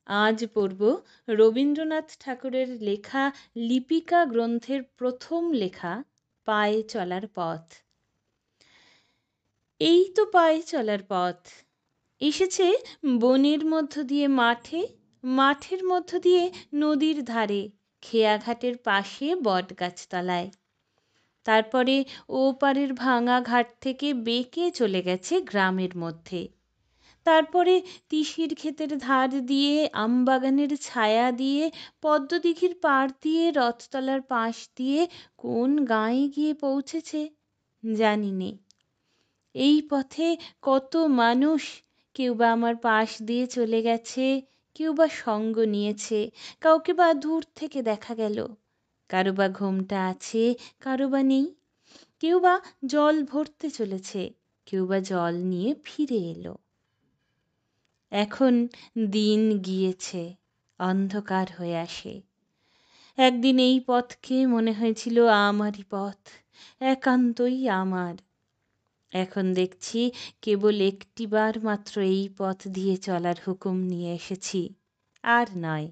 আজ পড়ব রবীন্দ্রনাথ ঠাকুরের লেখা লিপিকা গ্রন্থের প্রথম লেখা পায়ে চলার পথ। এই তো পায়ে চলার পথ, এসেছে বনের মধ্য দিয়ে মাঠে, মাঠের মধ্য দিয়ে নদীর ধারে, খেয়াঘাটের পাশে বটগাছতলায়। তারপরে ওপারের ভাঙা ঘাট থেকে বেঁকে চলে গেছে গ্রামের মধ্যে। তারপরে তিসির ক্ষেতের ধার দিয়ে, আমবাগানের ছায়া দিয়ে, পদ্মদিঘির পাড় দিয়ে, রথতলার পাশ দিয়ে কোন গাঁয়ে গিয়ে পৌঁছেছে জানি নে। এই পথে কত মানুষ, কেউ বা আমার পাশ দিয়ে চলে গেছে, কেউ বা সঙ্গ নিয়েছে, কাউকে বা দূর থেকে দেখা গেল, কারো বা ঘোমটা আছে, কারো বা নেই, কেউ বা জল ভরতে চলেছে, কেউ বা জল নিয়ে ফিরে এলো। এখন দিন গিয়েছে, অন্ধকার হয়ে আসে। একদিন এই পথকে মনে হয়েছিল আমারই পথ, একান্তই আমার। এখন দেখছি কেবল একটিবার মাত্র এই পথ দিয়ে চলার হুকুম নিয়ে এসেছি, আর নয়।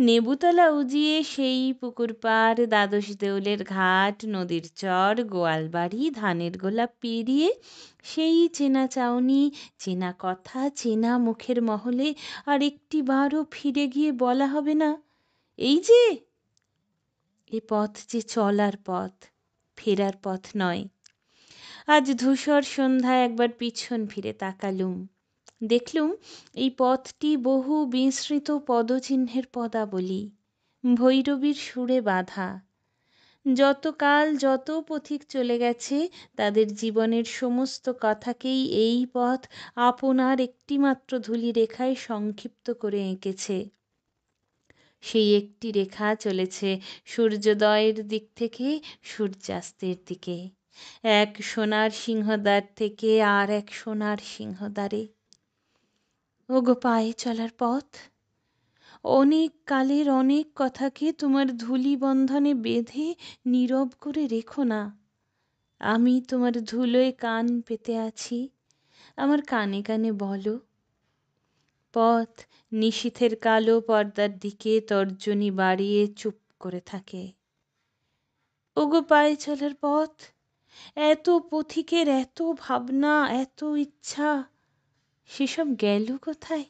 নেবুতলা উজিয়ে সেই পুকুর পাড়, দ্বাদশ দেউলের ঘাট, নদীর চর, গোয়ালবাড়ি, ধানের গোলা পেরিয়ে সেই চেনা চাউনি, চেনা কথা, চেনা মুখের মহলে আর একটিবারও ফিরে গিয়ে বলা হবে না, এই যে এ পথ যে চলার পথ, ফেরার পথ নয়। আজ ধূসর সন্ধ্যায় একবার পিছন ফিরে তাকালুম, দেখলুম এই পথটি বহু বিস্মৃত পদচিহ্নের পদাবলী, ভৈরবীর সুরে বাঁধা। যতকাল যত পথিক চলে গেছে, তাদের জীবনের সমস্ত কথাকেই এই পথ আপনার একটিমাত্র ধূলি রেখায় সংক্ষিপ্ত করে এঁকেছে। সেই একটি রেখা চলেছে সূর্যোদয়ের দিক থেকে সূর্যাস্তের দিকে, এক সোনার সিংহদ্বার থেকে আর এক সোনার সিংহদ্বারে। ওগো পায়ে চলার পথ, অনেক কালের অনেক কথাকে তোমার ধূলি বন্ধনে বেঁধে নীরব করে রেখো না। আমি তোমার ধুলোয় কান পেতে আছি, আমার কানে কানে বলো। পথ নিশীথের কালো পর্দার দিকে তর্জনী বাড়িয়ে চুপ করে থাকে। ওগো পায়ে চলার পথ, এত পথিকের এত ভাবনা, এত ইচ্ছা, সেসব গেল কোথায়?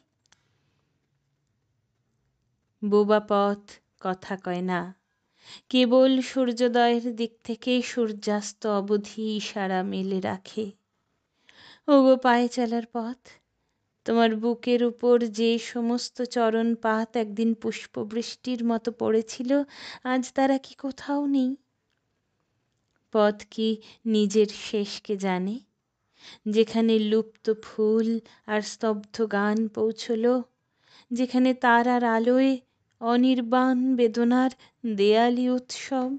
বোবা পথ কথা কয় না, কেবল সূর্যোদয়ের দিক থেকে সূর্যাস্ত অবধি ইশারা মেলে রাখে। ওগো পায়ে চলার পথ, তোমার বুকের উপর যে সমস্ত চরণপাত একদিন পুষ্পবৃষ্টির মতো পড়েছিল, আজ তারা কি কোথাও নেই? পথ কি নিজের শেষকে জানে? যেখানে লুপ্ত ফুল আর স্তব্ধ গান পৌঁছল, যেখানে তারার আলোয় অনির্বাণ বেদনার দেয়ালি উৎসব।